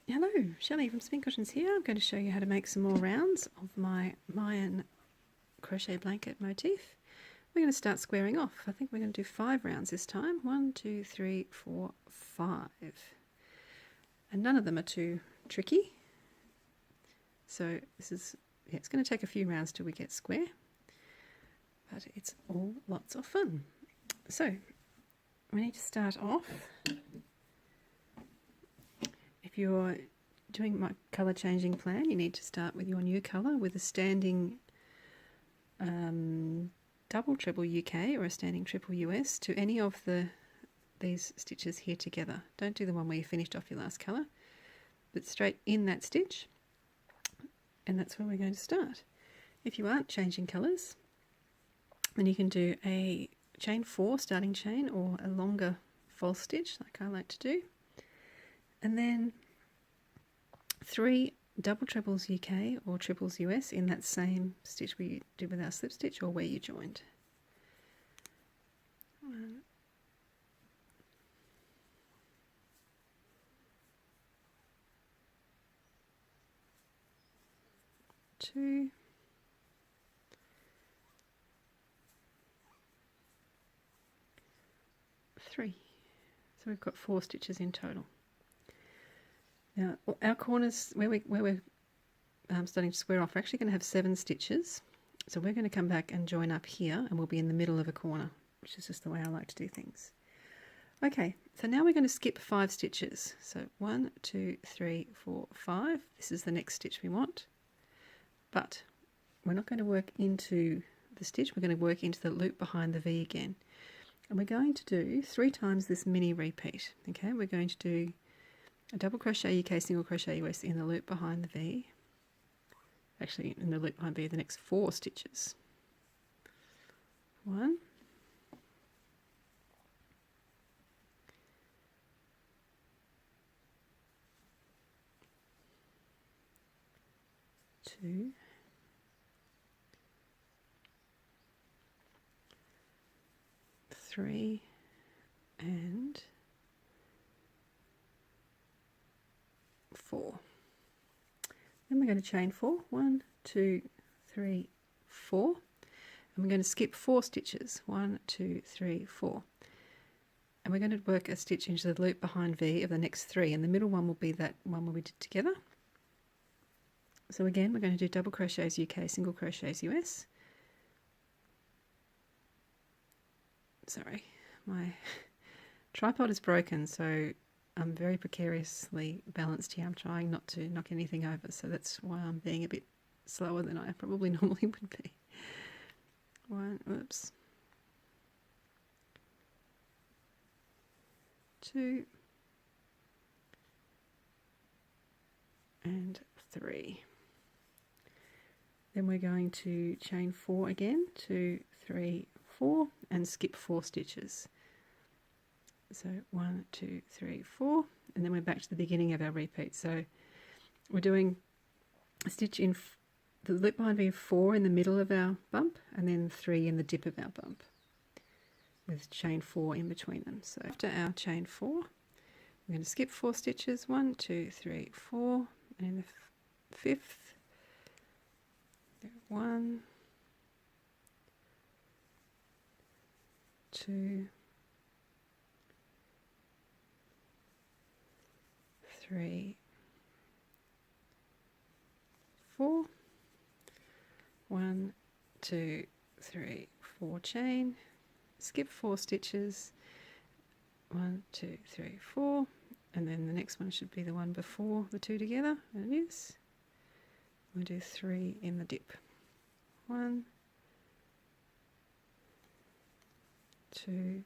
Hello, Shelley from Spin Cushions here. I'm going to show you how to make some more rounds of my Mayan crochet blanket motif. We're going to start squaring off. I think we're going to do 5 rounds this time. 1, 2, 3, 4, 5. And none of them are too tricky. So this is, it's going to take a few rounds till we get square, but it's all lots of fun. So we need to start off. If you're doing my colour changing plan, you need to start with your new colour with a standing double treble UK or a standing triple US to any of these stitches here together. Don't do the one where you finished off your last colour, but straight in that stitch, and that's where we're going to start. If you aren't changing colours, then you can do a chain 4 starting chain or a longer false stitch like I like to do, and then 3 double trebles UK or triples US in that same stitch we did with our slip stitch or where you joined. 1, 2, 3. So we've got 4 stitches in total. Now our corners where we're starting to square off, we're actually going to have 7 stitches. So we're going to come back and join up here, and we'll be in the middle of a corner, which is just the way I like to do things. Okay, so now we're going to skip 5 stitches. So 1, 2, 3, 4, 5. This is the next stitch we want. But we're not going to work into the stitch, we're going to work into the loop behind the V again. And we're going to do 3 times this mini repeat. Okay, we're going to do a double crochet UK, single crochet US in the loop behind the V. Actually, in the loop behind V, the next 4 stitches. 1, 2, 3, and 4. Then we're going to chain 4. 1, 2, 3, 4. And we're going to skip 4 stitches. 1, 2, 3, 4. And we're going to work a stitch into the loop behind V of the next 3. And the middle one will be that one where we did together. So again, we're going to do double crochets UK, single crochets US. Sorry, my tripod is broken, so I'm very precariously balanced here. I'm trying not to knock anything over, so that's why I'm being a bit slower than I probably normally would be. 1, oops. 2, and 3. Then we're going to chain 4 again, 2, 3, 4, and skip 4 stitches. So 1, 2, 3, 4, and then we're back to the beginning of our repeat. So we're doing a stitch in the loop behind V 4 in the middle of our bump, and then 3 in the dip of our bump, with chain 4 in between them. So after our chain 4, we're going to skip 4 stitches. 1, 2, 3, 4, and in the 5th, 1, 2, 3, 4, 1, 2, 3, 4 chain, skip 4 stitches, 1, 2, 3, 4, and then the next one should be the one before the 2 together, and it is. We'll do 3 in the dip. 1, 2,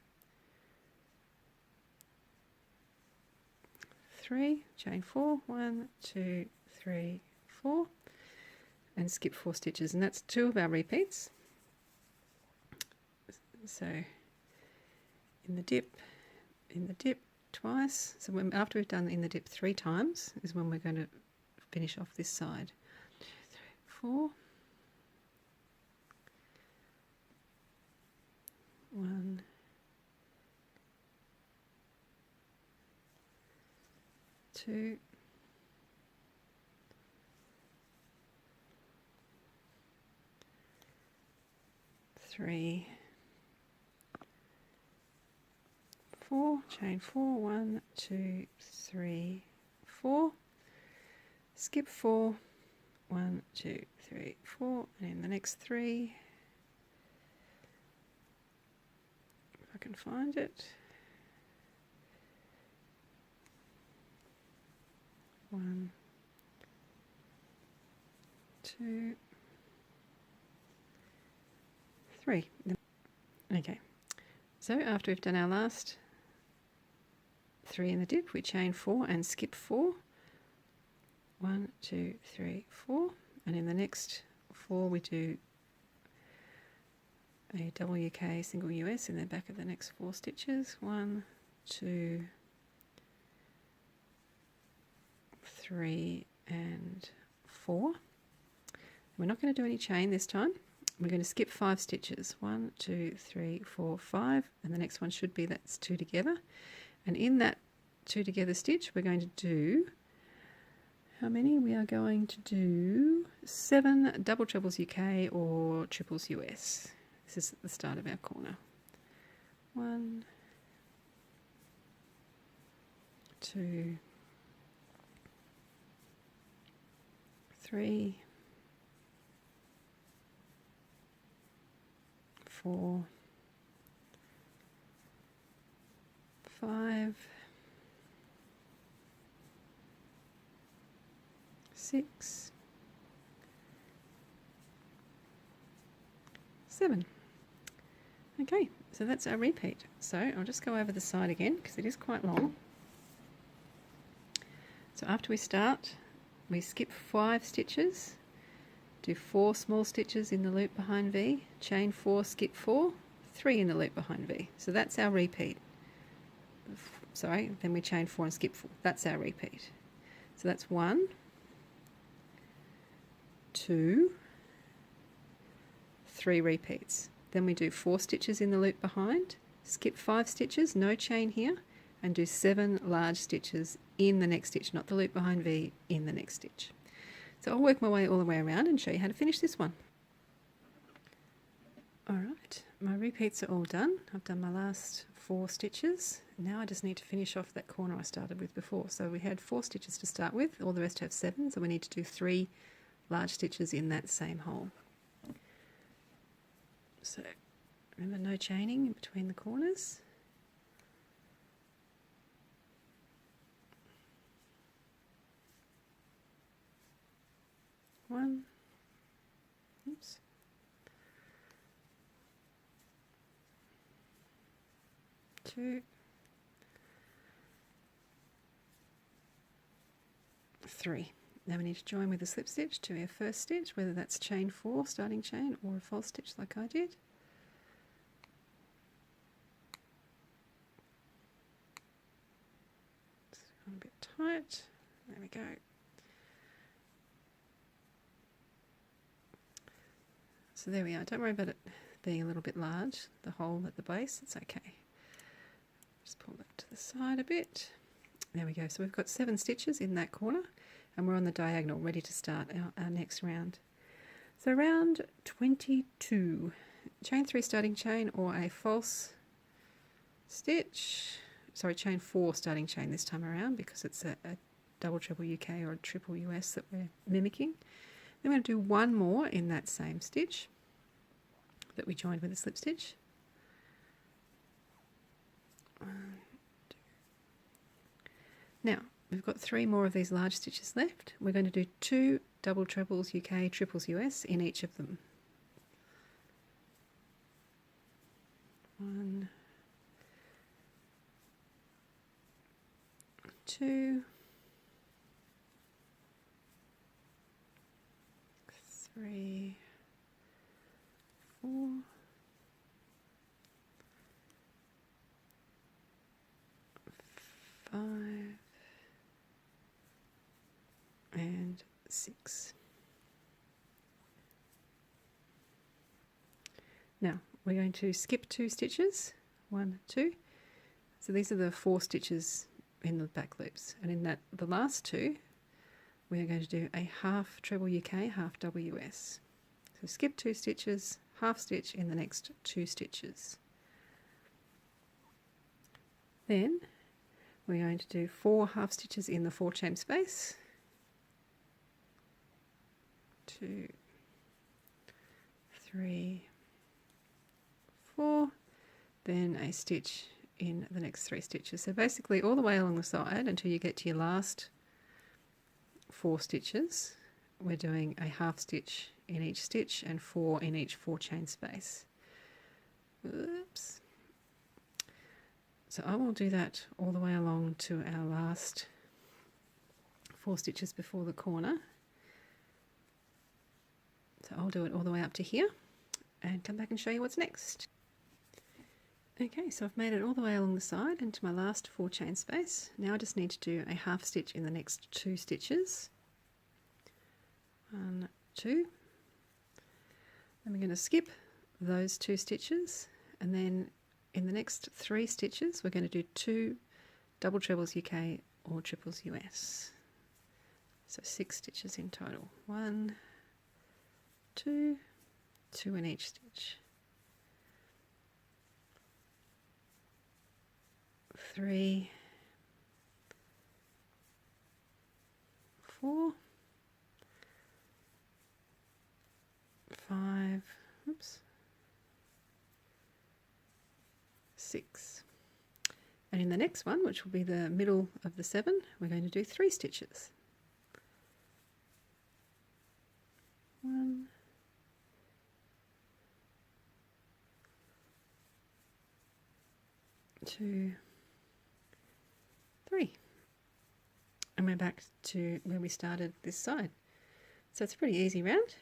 3, chain 4, 1, 2, 3, 4, and skip 4 stitches, and that's 2 of our repeats. So in the dip twice. So after we've done in the dip 3 times is when we're going to finish off this side. 2, 3, 4. 1, 2, 3, 4, chain 4, 1, 2, 3, 4, skip 4, 1, 2, 3, 4, and in the next 3, if I can find it, 1, 2, 3. Okay, so after we've done our last 3 in the dip, we chain 4 and skip 4. 1, 2, 3, 4, and in the next 4 we do a double UK single US in the back of the next 4 stitches. 1, 2, 3, and 4. We're not going to do any chain this time. We're going to skip 5 stitches. 1, 2, 3, 4, 5, and the next one should be that's 2 together. And in that 2 together stitch, we're going to do, how many? We are going to do 7 double trebles UK or triples US. This is at the start of our corner. 1, 2, 3, 4, 5, 6, 7. Okay, so that's our repeat. So I'll just go over the side again because it is quite long. So after we start, we skip 5 stitches, do 4 small stitches in the loop behind V, chain 4, skip 4, 3 in the loop behind V. So that's our repeat. Sorry, then we chain 4 and skip 4. That's our repeat. So that's 1, 2, 3 repeats. Then we do 4 stitches in the loop behind, skip 5 stitches, no chain here, and do 7 large stitches in the next stitch, not the loop behind V, in the next stitch. So I'll work my way all the way around and show you how to finish this one. Alright, my repeats are all done. I've done my last 4 stitches. Now I just need to finish off that corner I started with before. So we had 4 stitches to start with, all the rest have 7, so we need to do 3 large stitches in that same hole. So remember, no chaining in between the corners. One, oops, 2, 3. Now we need to join with a slip stitch to our first stitch, whether that's chain 4, starting chain, or a false stitch like I did. It's gone a bit tight. There we go. So there we are. Don't worry about it being a little bit large, the hole at the base, it's okay. Just pull that to the side a bit. There we go. So we've got 7 stitches in that corner, and we're on the diagonal, ready to start our next round. So round 22, chain 3 starting chain or a false stitch, sorry, chain 4 starting chain this time around because it's a double treble UK or a triple US that we're mimicking. Then we're going to do 1 more in that same stitch that we joined with a slip stitch. 1, 2. Now we've got 3 more of these large stitches left. We're going to do 2 double trebles UK, triples US in each of them. 1, 2, 3, 4, 5, and 6. Now we're going to skip 2 stitches, 1, 2. So these are the 4 stitches in the back loops, and in that the last 2 we are going to do a half treble UK, half double US. So skip 2 stitches, half stitch in the next 2 stitches. Then we're going to do 4 half stitches in the 4 chain space. 2, 3, 4, then a stitch in the next 3 stitches. So basically all the way along the side until you get to your last 4 stitches, we're doing a half stitch in each stitch and 4 in each 4 chain space. Oops. So I will do that all the way along to our last 4 stitches before the corner. So I'll do it all the way up to here and come back and show you what's next. Okay, so I've made it all the way along the side into my last 4 chain space. Now I just need to do a half stitch in the next 2 stitches. 1, 2. Then we're going to skip those 2 stitches, and then in the next 3 stitches we're going to do 2 double trebles UK or triples US. So 6 stitches in total. 1, 2, 2 in each stitch. 3, 4, 5, oops, 6. And in the next one, which will be the middle of the 7, we're going to do 3 stitches. 1, 2, 3. And we're back to where we started this side. So it's a pretty easy round.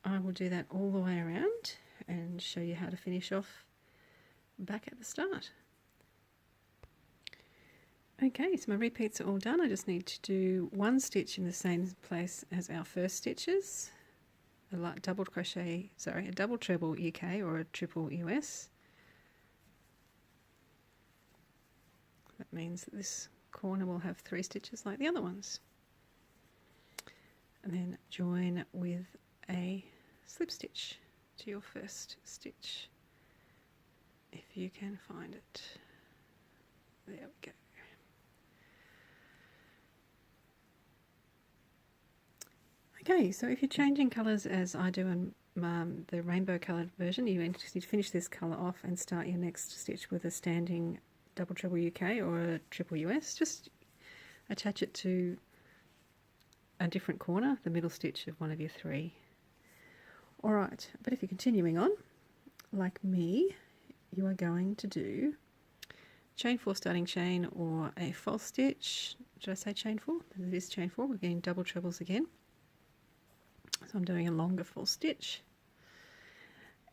I will do that all the way around and show you how to finish off back at the start. Okay, so my repeats are all done. I just need to do 1 stitch in the same place as our first stitches, a double treble UK or a triple US. That means that this corner will have 3 stitches like the other ones. And then join with a slip stitch to your first stitch, if you can find it. There we go. Okay, so if you're changing colours as I do in the rainbow coloured version, you need to finish this colour off and start your next stitch with a standing double treble UK or a triple US. Just attach it to a different corner, the middle stitch of one of your 3. Alright, but if you're continuing on, like me, you are going to do chain 4 starting chain or a false stitch. Did I say chain 4? It is chain 4. We're getting double trebles again. So I'm doing a longer false stitch.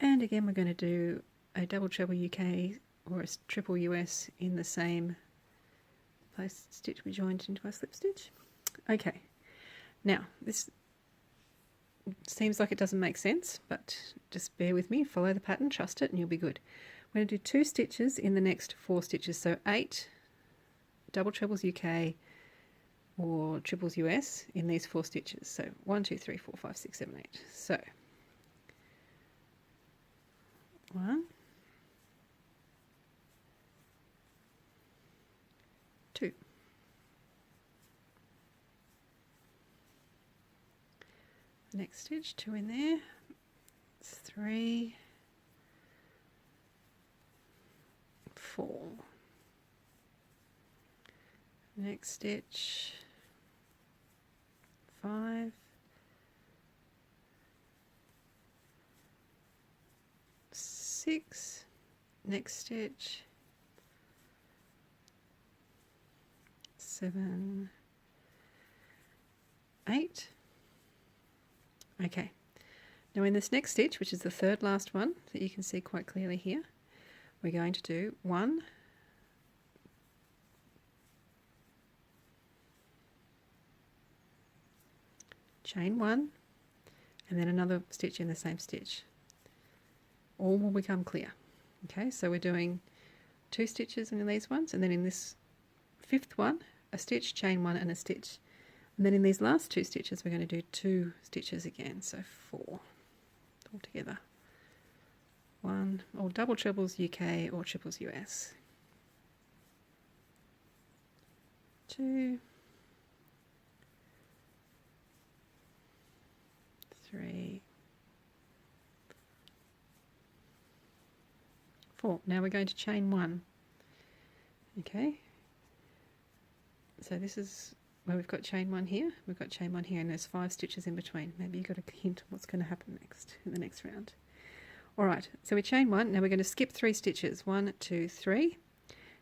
And again, we're going to do a double treble UK or a triple US in the same place stitch we joined into our slip stitch. Okay, now this seems like it doesn't make sense, but just bear with me, follow the pattern, trust it, and you'll be good. We're going to do 2 stitches in the next 4 stitches, so 8 double trebles UK or triples US in these 4 stitches. So 1, 2, 3, 4, 5, 6, 7, 8. So 1, 2, next stitch, 2 in there, 3, 4, next stitch, 5, 6, next stitch, 7, 8. Okay, now in this next stitch, which is the 3rd last one that you can see quite clearly here, we're going to do 1, chain 1, and then another stitch in the same stitch. All will become clear. Okay, so we're doing 2 stitches in these ones, and then in this 5th one, a stitch, chain 1 and a stitch. And then in these last 2 stitches, we're going to do 2 stitches again, so 4 all together. 1, or double trebles UK or triples US. 2, 3, 4. Now we're going to chain 1. Okay, so this is where we've got chain 1 here, we've got chain 1 here, and there's 5 stitches in between. Maybe you got a hint of what's going to happen next in the next round. Alright, so we chain 1, now we're going to skip 3 stitches, 1, 2, 3,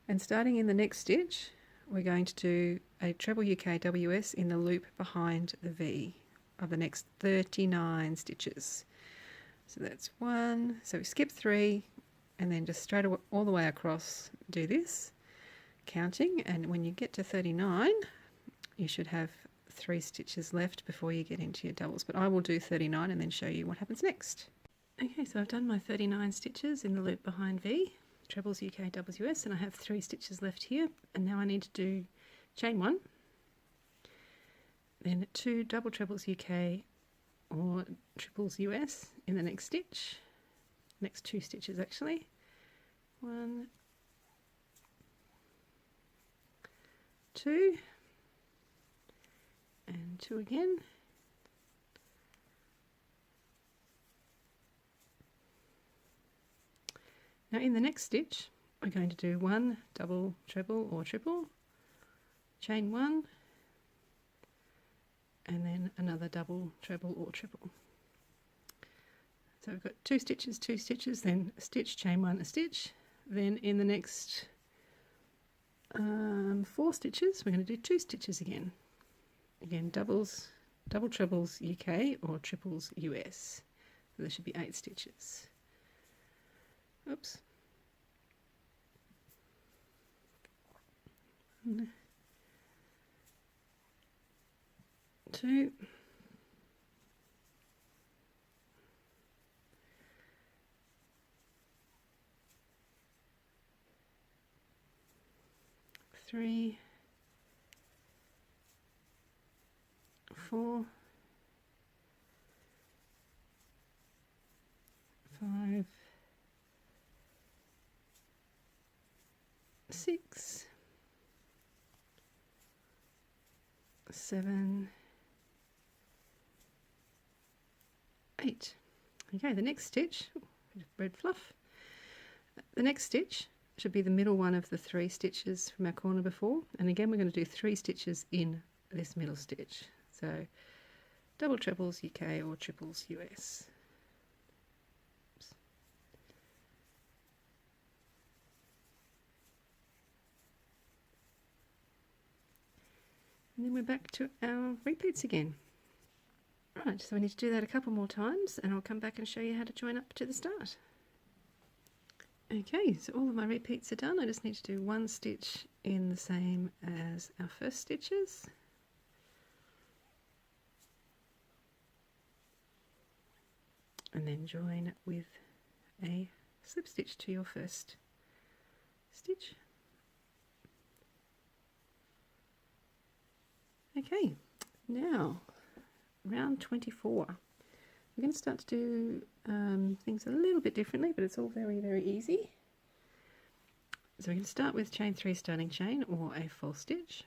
and starting in the next stitch we're going to do a treble UK WS in the loop behind the V of the next 39 stitches. So that's 1, so we skip 3 and then just straight all the way across do this, counting, and when you get to 39 you should have 3 stitches left before you get into your doubles, but I will do 39 and then show you what happens next. Okay, so I've done my 39 stitches in the loop behind V, trebles UK doubles US, and I have 3 stitches left here, and now I need to do chain 1, then 2 double trebles UK or triples US in the next stitch, next 2 stitches actually, 1, 2, and 2 again, now in the next stitch we're going to do 1 double treble or triple, chain 1, and then another double treble or triple. So we've got 2 stitches, then a stitch, chain 1, a stitch, then in the next 4 stitches we're going to do 2 stitches again, doubles, double trebles UK or triples US, so there should be 8 stitches. Oops. 1, 2, 3, 4, 5, 6, 7, 8. Okay, the next stitch, bit of red fluff. The next stitch should be the middle one of the 3 stitches from our corner before, and again we're going to do 3 stitches in this middle stitch. So double trebles UK or triples US. Oops. And then we're back to our repeats again. Right, so we need to do that a couple more times and I'll come back and show you how to join up to the start. Okay, so all of my repeats are done. I just need to do 1 stitch in the same as our first stitches. And then join with a slip stitch to your first stitch. Okay, now round 24. We're going to start to do things a little bit differently, but it's all very, very easy. So we're going to start with chain 3 starting chain or a false stitch.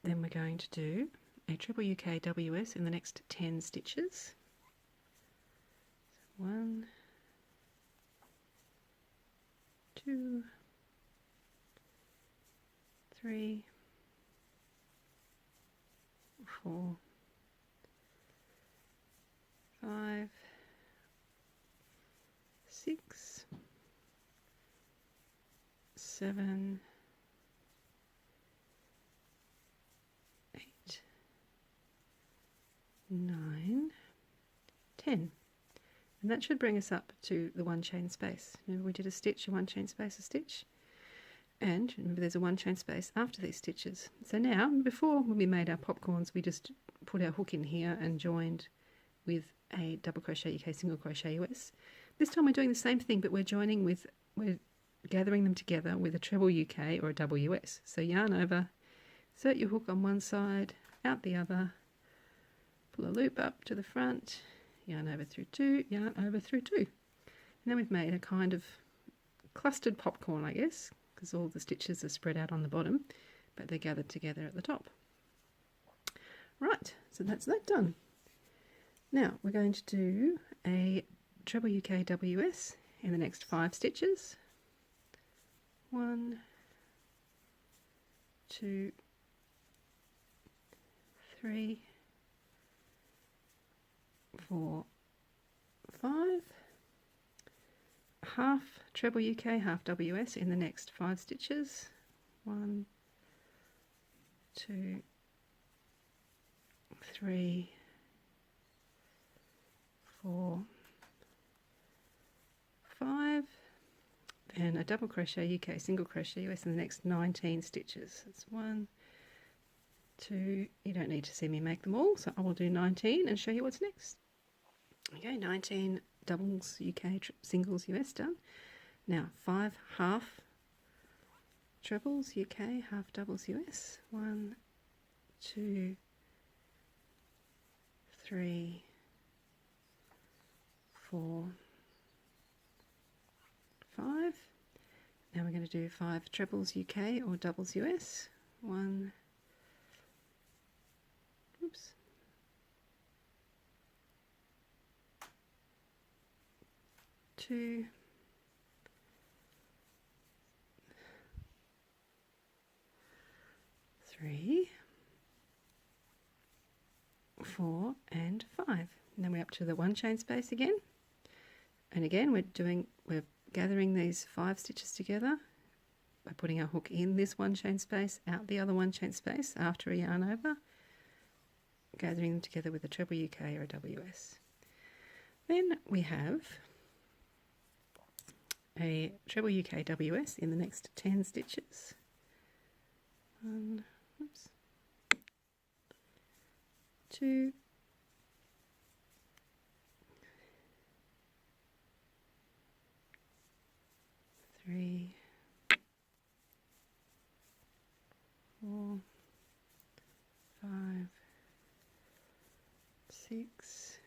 Then we're going to do a treble UK WS in the next 10 stitches. So 1, 2, 3, 4, 5, 6, 7, 8, 9, 10. And that should bring us up to the 1 chain space. Remember we did a stitch, a 1 chain space, a stitch. And remember there's a 1 chain space after these stitches. So now, before when we made our popcorns, we just put our hook in here and joined with a double crochet UK, single crochet US. This time we're doing the same thing, but we're gathering them together with a treble UK or a double US. So yarn over, insert your hook on one side, out the other, pull a loop up to the front, yarn over through 2, yarn over through 2. And then we've made a kind of clustered popcorn, I guess, because all the stitches are spread out on the bottom, but they're gathered together at the top. Right, so that's that done. Now we're going to do a treble UKWS in the next 5 stitches. 1, 2, 3, 4, 5, half treble UK, half WS in the next 5 stitches. 1, 2, 3, 4, 5, then a double crochet UK, single crochet US in the next 19 stitches. That's 1, 2, you don't need to see me make them all, so I will do 19 and show you what's next. Okay, 19 doubles UK, singles US done. Now 5 half trebles UK, half doubles US. 1, 2, 3, 4, 5. Now we're going to do 5 trebles UK or doubles US. 1, oops, 2, 3, 4 and 5. And then we're up to the 1 chain space again. And again we're gathering these 5 stitches together by putting our hook in this 1 chain space, out the other 1 chain space after a yarn over, gathering them together with a treble UK or a WS. Then we have a treble UK WS in the next 10 stitches. 1, oops, 2, 3, 4, 5, 6,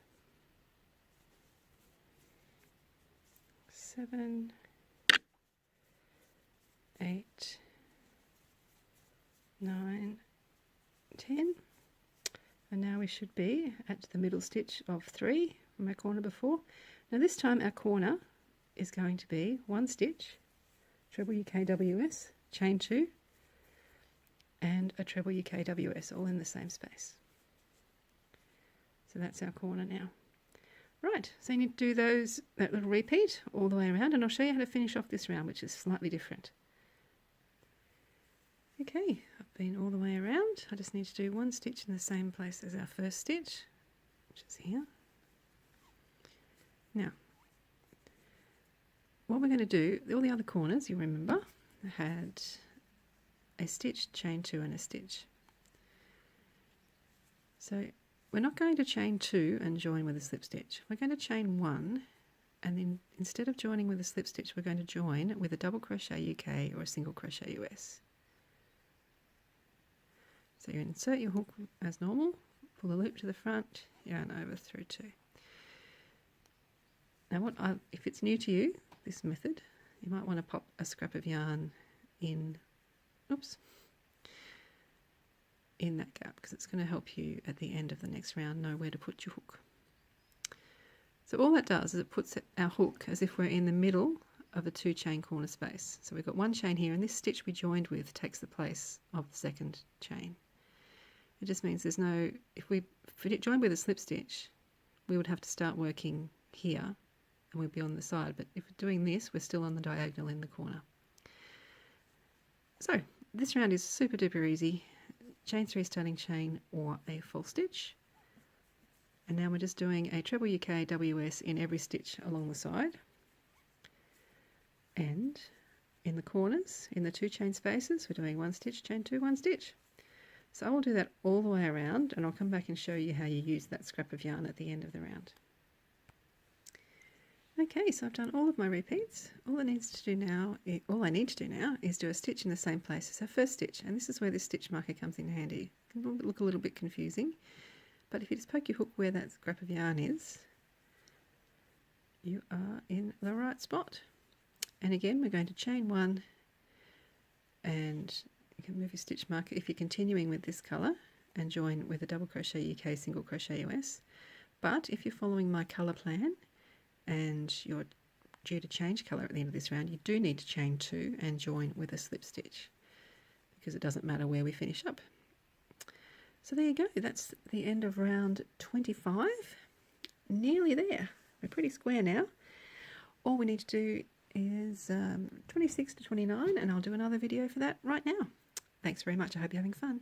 7, 8, 9, 10. And now we should be at the middle stitch of 3 from our corner before. Now this time our corner is going to be 1 stitch, treble UK WS, chain 2, and a treble UK WS all in the same space. So that's our corner now. Right, so you need to do that little repeat all the way around, and I'll show you how to finish off this round, which is slightly different. Okay, I've been all the way around. I just need to do 1 stitch in the same place as our first stitch, which is here. Now, what we're going to do, all the other corners, you remember, had a stitch, chain 2 and a stitch. So we're not going to chain 2 and join with a slip stitch. We're going to chain 1, and then instead of joining with a slip stitch, we're going to join with a double crochet UK or a single crochet US. So you insert your hook as normal, pull the loop to the front, yarn over through 2. Now if it's new to you, this method, you might want to pop a scrap of yarn in, in that gap, because it's going to help you at the end of the next round know where to put your hook. So all that does is it puts our hook as if we're in the middle of a 2 chain corner space. So we've got 1 chain here, and this stitch we joined with takes the place of the second chain. It just means there's no, if we joined with a slip stitch, we would have to start working here and we'd be on the side, but if we're doing this, we're still on the diagonal in the corner. So this round is super duper easy. Chain 3 starting chain or a false stitch, and now we're just doing a treble UK WS in every stitch along the side, and in the corners, in the 2 chain spaces, we're doing 1 stitch, chain 2, 1 stitch. So I will do that all the way around, and I'll come back and show you how you use that scrap of yarn at the end of the round. Okay, so I've done all of my repeats. All I need to do now is do a stitch in the same place as our first stitch, and this is where this stitch marker comes in handy. It can look a little bit confusing, but if you just poke your hook where that scrap of yarn is, you are in the right spot. And again, we're going to chain 1, and you can move your stitch marker if you're continuing with this colour, and join with a double crochet UK, single crochet US. But if you're following my colour plan and you're due to change colour at the end of this round, you do need to chain 2 and join with a slip stitch, because it doesn't matter where we finish up. So there you go, that's the end of round 25. Nearly there. We're pretty square now. All we need to do is 26 to 29, and I'll do another video for that right now. Thanks very much. I hope you're having fun.